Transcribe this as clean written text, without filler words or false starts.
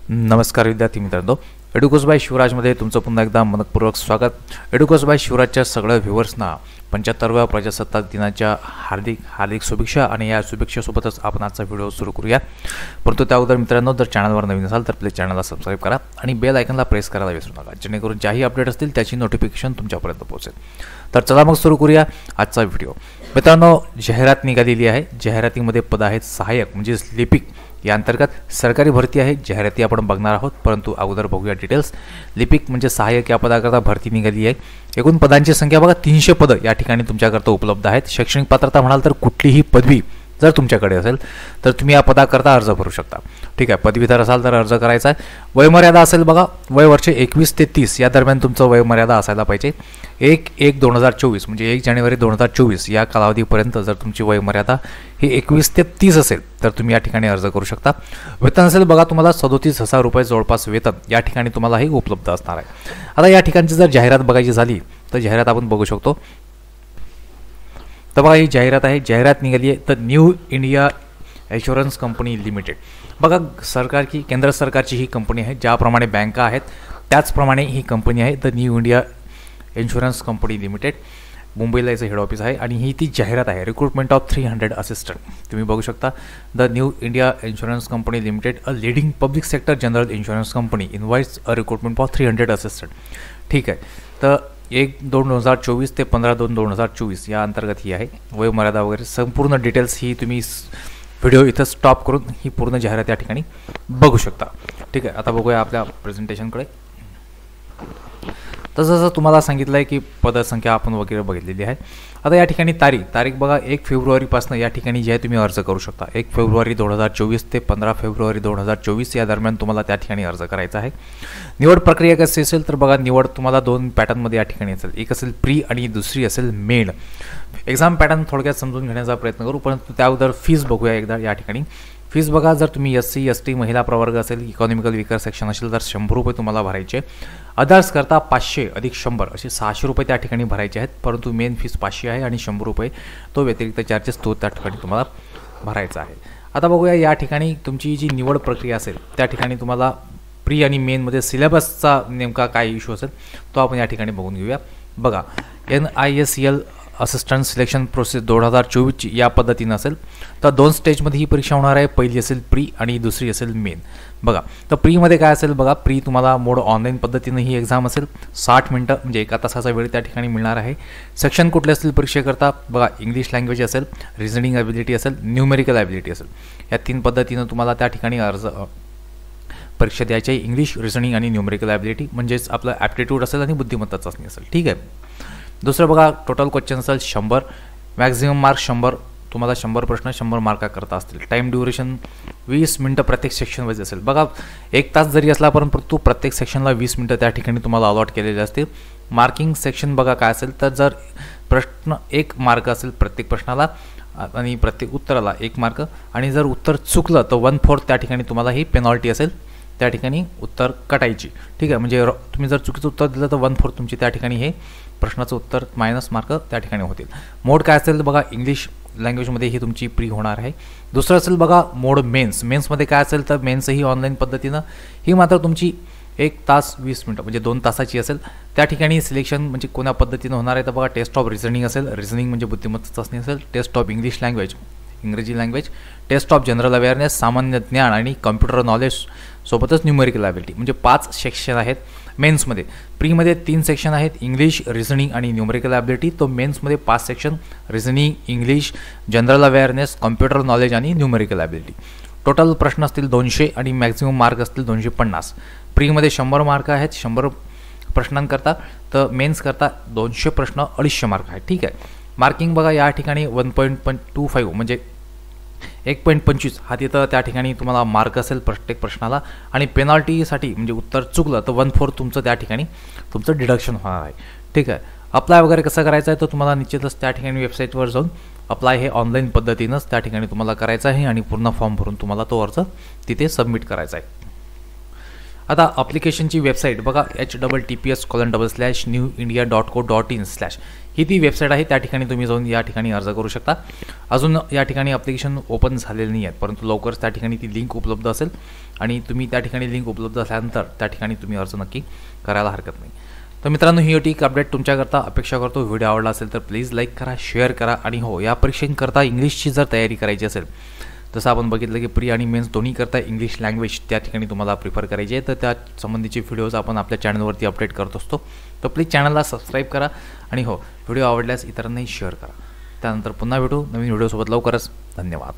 नमस्कार विद्यार्थी मित्रांनो, एडुकोस बाय शिवराजमध्ये तुमचं पुन्हा एकदा मनपूर्वक स्वागत। एडुकोस बाय शिवराजच्या सगळ्या व्ह्यूअर्सना 75व्या प्रजासत्ताक दिनाच्या हार्दिक शुभेच्छा। आणि या शुभेच्छेसोबतच आपण आजचा व्हिडिओ सुरू करूया। परंतु त्या अगोदर मित्रांनो, जर चॅनलवर नवीन असाल तर प्लीज चॅनलला सबस्क्राईब करा आणि बेल आयकॉनला प्रेस करायला विसरू नका, जेणेकरून ज्याही अपडेट असतील त्याची नोटिफिकेशन तुमच्यापर्यंत पोहोचेल। तर चला मग सुरू करूया आजचा व्हिडिओ। मित्रांनो, जाहिरात निघालेली आहे। जाहिरातीमध्ये पद आहेत सहाय्यक म्हणजे लिपिक, या अंतर्गत सरकारी भरती आहे। जाहिराती आपण बघणार आहोत, परंतु अगोदर बघूया डिटेल्स। लिपिक म्हणजे सहाय्यक या पदाकरता भरती निघाली आहे। एकूण पदांची संख्या बघा 300 पद या ठिकाणी तुमच्याकरता उपलब्ध आहेत। शैक्षणिक पात्रता म्हणाल तर कुठलीही पदवी जर तुमच्याकडे असेल तर तुम्ही या पदाकरता अर्ज भरू शकता। ठीक आहे, पदवीधर असाल तर अर्ज करायचा आहे। वयमर्यादा असेल बघा, वय वर्षे 21 ते 30 या दरम्यान तुमचं वयमर्यादा असायला पाहिजे। 1/1/2024 म्हणजे 1 जानेवारी 2024 या कालावधीपर्यंत जर तुमची वयमर्यादा ही 21 ते 30 असेल तर तुम्ही या ठिकाणी अर्ज करू शकता। वेतन असेल बघा तुम्हाला 37,000 रुपये जवळपास वेतन या ठिकाणी तुम्हाला हे उपलब्ध असणार आहे। आता या ठिकाणची जर जाहिरात बघायची झाली तर जाहिरात आपण बघू शकतो। तर बघा ही जाहिरात आहे। जाहिरात निघाली आहे तर new India insurance company limited. बघा केंद्र सरकारची ही कंपनी आहे। ज्याप्रमाणे बँका आहेत त्याचप्रमाणे ही कंपनी आहे the new India insurance company limited. मुंबईला याचं हेड ऑफिस आहे आणि ही ती जाहिरात आहे। रिक्रुटमेंट ऑफ 300 असिस्टंट तुम्ही बघू शकता। The new India insurance company limited a leading public sector general insurance company invites a recruitment of 300 assistant. ठीक आहे, तर 1/2/2024 ते 15/2/2024 या अंतर्गत ही आहे। वयमर्यादा वगैरे संपूर्ण डिटेल्स ही तुम्ही व्हिडिओ इथं स्टॉप करून ही पूर्ण जाहिरात या ठिकाणी बघू शकता। ठीक आहे, आता बघूया आपल्या प्रेझेंटेशनकडे। तर जसं तुम्हाला सांगितलं आहे की पदसंख्या आपण वगैरे बघितलेली आहे। आता या ठिकाणी तारीख बघा 1 फेब्रुवारीपासून या ठिकाणी जे आहे तुम्ही अर्ज करू शकता। 1 फेब्रुवारी 2024 ते 15 फेब्रुवारी 2024 या दरम्यान तुम्हाला त्या ठिकाणी अर्ज करायचा आहे। निवड प्रक्रिया कशी असेल तर बघा, निवड तुम्हाला 2 पॅटर्नमध्ये या ठिकाणी असेल। एक असेल प्री आणि दुसरी असेल मेन। एक्झाम पॅटर्न थोडक्यात समजून घेण्याचा प्रयत्न करू, परंतु त्या अगोदर फीस बघूया एकदा। या ठिकाणी फीस बघा, जर तुम्ही SC ST महिला प्रवर्ग असेल, इकॉनॉमिकल वीकर सेक्शन असेल तर 100 रुपये तुम्हाला भरायचे। अदर्स करता 500 अधिक 100 असे 600 रुपये त्या ठिकाणी भरायचे आहेत। परंतु मेन फीस 500 आहे आणि 100 रुपये तो व्यतिरिक्त चार्जेस तो त्या ठिकाणी तुम्हाला भरायचा आहे। आता बघूया या ठिकाणी तुमची जी निवड प्रक्रिया असेल त्या ठिकाणी तुम्हाला प्री आणि मेनमध्ये सिलेबसचा नेमका काय इश्यू असेल तो आपण या ठिकाणी बघून घेऊया। बघा, NISL असिस्टंट सिलेक्शन प्रोसेस 2024 या पद्धतीनं असेल। तर 2 स्टेजमध्ये ही परीक्षा होणार आहे। पहिली असेल प्री आणि दुसरी असेल मेन। बघा, तर प्रीमध्ये काय असेल बघा, प्री तुम्हाला मोड ऑनलाईन पद्धतीनं ही एक्झाम असेल। 60 मिनिटं म्हणजे 1 तासाचा वेळ त्या ठिकाणी मिळणार आहे। सेक्शन कुठले असतील परीक्षेकरता बघा, इंग्लिश लँग्वेज असेल, रिझनिंग ॲबिलिटी असेल, न्यूमेरिकल ॲबिलिटी असेल। या 3 पद्धतीनं तुम्हाला त्या ठिकाणी परीक्षा द्यायची आहे। इंग्लिश, रिझनिंग आणि न्यूमेरिकल ॲबिलिटी म्हणजेच आपलं ॲप्टिट्यूड असेल आणि बुद्धिमत्ता चाचणी असेल। ठीक आहे, दुसरं बघा, टोटल क्वेश्चन असेल 100, मॅक्झिमम मार्क 100, तुम्हाला 100 प्रश्न 100 मार्काकरता असतील। टाईम ड्युरेशन 20 मिनटं प्रत्येक सेक्शन वाईज असेल। बघा, 1 तास जरी असला परंतु प्रत्येक सेक्शनला 20 मिनटं त्या ठिकाणी तुम्हाला अलॉट केलेले असतील। मार्किंग सेक्शन बघा काय असेल तर जर प्रश्न 1 मार्क असेल प्रत्येक प्रश्नाला आणि प्रत्येक उत्तराला 1 मार्क, आणि जर उत्तर चुकलं तर 1/4 त्या ठिकाणी तुम्हाला ही पेनॉल्टी असेल, त्या ठिकाणी उत्तर कटायची। ठीक आहे, म्हणजे तुम्ही जर चुकीचं उत्तर दिलं तर 1/4 तुमची त्या ठिकाणी हे प्रश्नाचं उत्तर मायनस मार्क त्या ठिकाणी होतील। मोड काय असेल बघा, इंग्लिश लँग्वेजमध्ये ही तुमची प्री होणार आहे। दुसरं असेल बघा मोड मेन्समध्ये काय असेल तर मेन्स ही ऑनलाईन पद्धतीनं ही मात्र तुमची 1 तास 20 मिनटं म्हणजे 2 तासाची असेल। त्या ठिकाणी सिलेक्शन म्हणजे कोणत्या पद्धतीनं होणार आहे तर बघा, टेस्ट ऑफ रिझनिंग असेल, रिझनिंग म्हणजे बुद्धिमत्ता चाचणी असेल, टेस्ट ऑफ इंग्लिश लँग्वेज इंग्रजी language, test of general awareness सामान्य ज्ञान आणि कम्प्युटर नॉलेज सोबतच न्यूमेरिकल ॲबिलिटी म्हणजे 5 सेक्शन आहेत मेन्समध्ये। प्रीमध्ये 3 सेक्शन आहेत, इंग्लिश, रिझनिंग आणि न्यूमेरिकल ॲबिलिटी। तो मेन्समध्ये 5 section, reasoning, English, general awareness, computer knowledge आणि न्यूमेरिकल ॲबिलिटी। टोटल प्रश्न असतील 200 आणि मॅक्झिमम मार्क असतील 250। प्रीमध्ये 100 मार्क आहेत 100 प्रश्नांकरता, तर मेन्सकरता 200 प्रश्न 250 मार्क आहेत। ठीक आहे, मार्किंग बघा या ठिकाणी 1.25 म्हणजे 1.25 हा तिथं त्या ठिकाणी तुम्हाला मार्क असेल प्रत्येक प्रश्नाला, आणि पेनॉल्टीसाठी म्हणजे उत्तर चुकलं तर 1/4 तुमचं त्या ठिकाणी तुमचं डिडक्शन होणार आहे। ठीक आहे, अप्लाय वगैरे कसं करायचं आहे तर तुम्हाला निश्चितच त्या ठिकाणी वेबसाईटवर जाऊन अप्लाय हे ऑनलाईन पद्धतीनंच त्या ठिकाणी तुम्हाला करायचं आहे आणि पूर्ण फॉर्म भरून तुम्हाला तो अर्ज तिथे सबमिट करायचा आहे। आता ॲप्लिकेशनची वेबसाईट बघा, https://newindia.co.in/ ही ती वेबसाईट आहे। त्या ठिकाणी तुम्ही जाऊन या ठिकाणी अर्ज करू शकता। अजून या ठिकाणी ॲप्लिकेशन ओपन झालेलं नाही आहेत, परंतु लवकरच त्या ठिकाणी ती लिंक उपलब्ध असेल आणि तुम्ही त्या ठिकाणी लिंक उपलब्ध असल्यानंतर त्या ठिकाणी तुम्ही अर्ज नक्की करायला हरकत नाही. तर मित्रांनो, ही होती एक अपडेट तुमच्याकरता. अपेक्षा करतो व्हिडिओ आवडला असेल तर प्लीज लाईक करा, शेअर करा. आणि हो, या परीक्षेकरता इंग्लिशची जर तयारी करायची असेल, जसं आपण बघितलं की प्री आणि मेन्स दोन्ही करता इंग्लिश लँग्वेज त्या ठिकाणी तुम्हाला प्रिफर करायची आहे, तर त्या संबंधीचे व्हिडिओज आपण आपल्या चॅनलवरती अपडेट करत असतो. तर प्लीज चॅनलला सबस्क्राईब करा आणि हो, व्हिडिओ आवडल्यास इतरांनाही शेअर करा. त्यानंतर पुन्हा भेटू नवीन व्हिडिओसोबत लवकरच. धन्यवाद.